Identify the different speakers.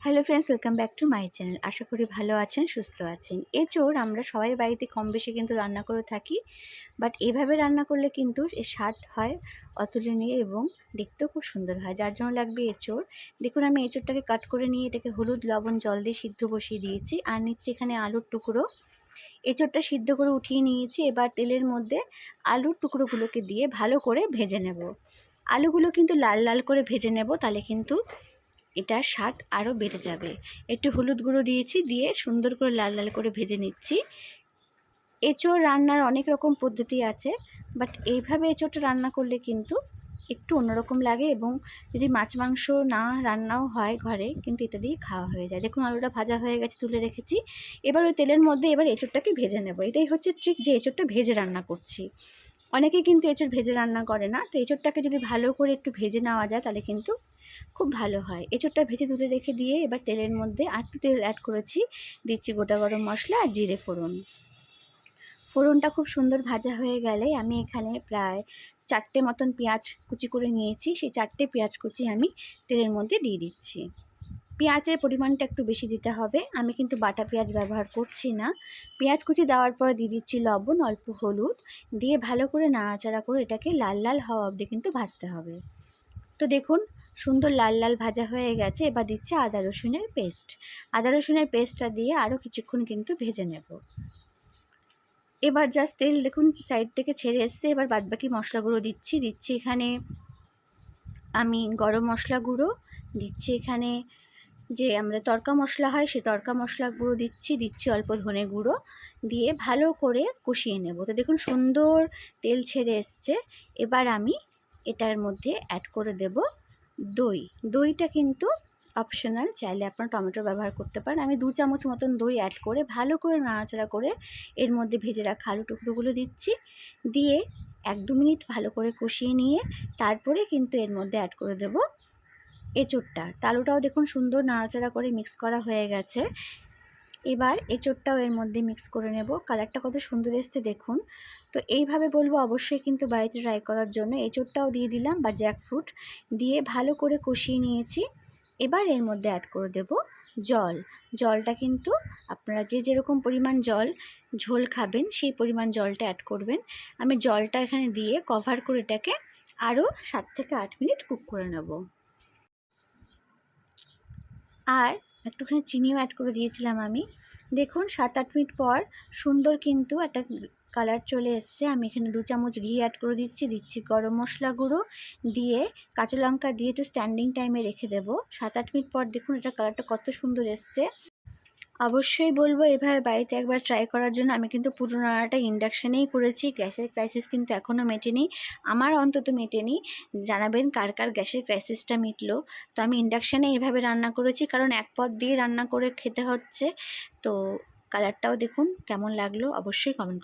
Speaker 1: Hello friends, welcome back to my channel. আশা করি ভালো আছেন, সুস্থ আছেন। এঁচোড় আমরা সবাই বাড়িতে কম বেশি কিন্তু রান্না করে থাকি, বাট এভাবে রান্না করলে কিন্তু এর স্বাদ হয় অতুলনীয় এবং দেখতেও খুব সুন্দর হয়। যার জন্য লাগবে এঁচোড়। দেখুন, আমি এঁচোড়টাকে কাট করে নিয়ে এটাকে হলুদ লবণ জল দিয়ে সিদ্ধ বসিয়ে দিয়েছি, আর নিচ্ছি এখানে আলুর টুকরো। এঁচোড়টা সিদ্ধ করে উঠিয়ে নিয়েছি। এবার তেলের মধ্যে আলুর টুকরোগুলোকে দিয়ে ভালো করে ভেজে নেব। আলুগুলো কিন্তু লাল লাল করে ভেজে নেব, তাহলে কিন্তু এটার স্বাদ আরও বেড়ে যাবে। একটু হলুদ গুঁড়ো দিয়েছি, দিয়ে সুন্দর করে লাল লাল করে ভেজে নিচ্ছি। এঁচোড় রান্নার অনেক রকম পদ্ধতি আছে, বাট এইভাবে এঁচোড়টা রান্না করলে কিন্তু একটু অন্যরকম লাগে, এবং যদি মাছ মাংস না রান্নাও হয় ঘরে, কিন্তু এটা দিয়ে খাওয়া হয়ে যায়। দেখুন, আলুটা ভাজা হয়ে গেছে, তুলে রেখেছি। এবার ওই তেলের মধ্যে এবার এঁচোড়টাকে ভেজে নেব। এটাই হচ্ছে ট্রিক, যে এঁচোড়টা ভেজে রান্না করছি। অনেকে কিন্তু এঁচোড় ভেজে রান্না করে না, তো এঁচোড়টাকে যদি ভালো করে একটু ভেজে নেওয়া যায় তাহলে কিন্তু খুব ভালো হয়। এঁচোড়টা ভেজে তুলে রেখে দিয়ে এবার তেলের মধ্যে আর একটু তেল অ্যাড করেছি, দিচ্ছি গোটা গরম মশলা আর জিরে ফোড়ন। ফোড়নটা খুব সুন্দর ভাজা হয়ে গেলে আমি এখানে প্রায় 4টে মতন পেঁয়াজ কুচি করে নিয়েছি। সেই 4টে পেঁয়াজ কুচি আমি তেলের মধ্যে দিয়ে দিচ্ছি। পেঁয়াজের পরিমাণটা একটু বেশি দিতে হবে, আমি কিন্তু বাটা পেঁয়াজ ব্যবহার করছি না। পেঁয়াজ কুচি দেওয়ার পর দিয়ে দিচ্ছি লবণ, অল্প হলুদ দিয়ে ভালো করে নাড়াচাড়া করে এটাকে লাল লাল হওয়া অবধি কিন্তু ভাজতে হবে। তো দেখুন, সুন্দর লাল লাল ভাজা হয়ে গেছে। এবার দিচ্ছি আদা রসুনের পেস্ট। আদা রসুনের পেস্টটা দিয়ে আরও কিছুক্ষণ কিন্তু ভেজে নেব। এবার জাস্ট তেল দেখুন সাইড থেকে ছেড়ে এসছে। এবার বাদবাকি মশলাগুলো দিচ্ছি এখানে আমি গরম মশলা গুঁড়ো দিচ্ছি, এখানে যে আমাদের তড়কা মশলা হয় সেই তড়কা মশলা গুঁড়ো দিচ্ছি অল্প ধনে গুঁড়ো দিয়ে ভালো করে কষিয়ে নেব। তো দেখুন, সুন্দর তেল ছেড়ে এসছে। এবার আমি এটার মধ্যে অ্যাড করে দেব দই। দইটা কিন্তু অপশনাল, চাইলে আপনারা টমেটো ব্যবহার করতে পারেন। আমি 2 চামচ মতন দই অ্যাড করে ভালো করে নাড়াচাড়া করে এর মধ্যে ভেজে রাখা আলু টুকরোগুলো দিচ্ছি, দিয়ে 1-2 মিনিট ভালো করে কষিয়ে নিয়ে তারপরে কিন্তু এর মধ্যে অ্যাড করে দেব এঁচোড়টা। আলুটাও দেখুন সুন্দর নাড়াচাড়া করে মিক্স করা হয়ে গেছে। এবার এঁচোড়টাও এর মধ্যে মিক্স করে নেব। কালারটা কত সুন্দর এসছে দেখুন। তো এইভাবে বলবো অবশ্যই কিন্তু বাড়িতে ট্রাই করার জন্য। এঁচোড়টাও দিয়ে দিলাম বা জ্যাকফ্রুট দিয়ে ভালো করে কষিয়ে নিয়েছি। এবার এর মধ্যে অ্যাড করে দেব জল। জলটা কিন্তু আপনারা যে যেরকম পরিমাণ ঝোল খাবেন সেই পরিমাণ জলটা অ্যাড করবেন। আমি জলটা এখানে দিয়ে কভার করে এটাকে আরও 7 থেকে 8 মিনিট কুক করে নেব। আর একটুখানি চিনিও অ্যাড করে দিয়েছিলাম আমি। দেখুন 7-8 মিনিট পর সুন্দর কিন্তু একটা কালার চলে এসছে। আমি এখানে 2 চামচ ঘি অ্যাড করে দিচ্ছি গরম মশলা গুঁড়ো দিয়ে কাঁচা লঙ্কা দিয়ে একটু স্ট্যান্ডিং টাইমে রেখে দেবো। 7-8 মিনিট পর দেখুন এটা কালারটা কত সুন্দর এসছে। অবশ্যই বলবো এভাবে বাড়িতে একবার ট্রাই করার জন্য। আমি কিন্তু পুরো রান্নাটা ইন্ডাকশানেই করেছি। গ্যাসের ক্রাইসিস কিন্তু এখনও মেটেনি, আমার অন্তত মেটেনি। জানাবেন কার কার গ্যাসের ক্রাইসিসটা মিটলো। তো আমি ইন্ডাকশানে এভাবে রান্না করেছি, কারণ এক পদ দিয়ে রান্না করে খেতে হচ্ছে। তো কালারটাও দেখুন কেমন লাগলো, অবশ্যই কমেন্ট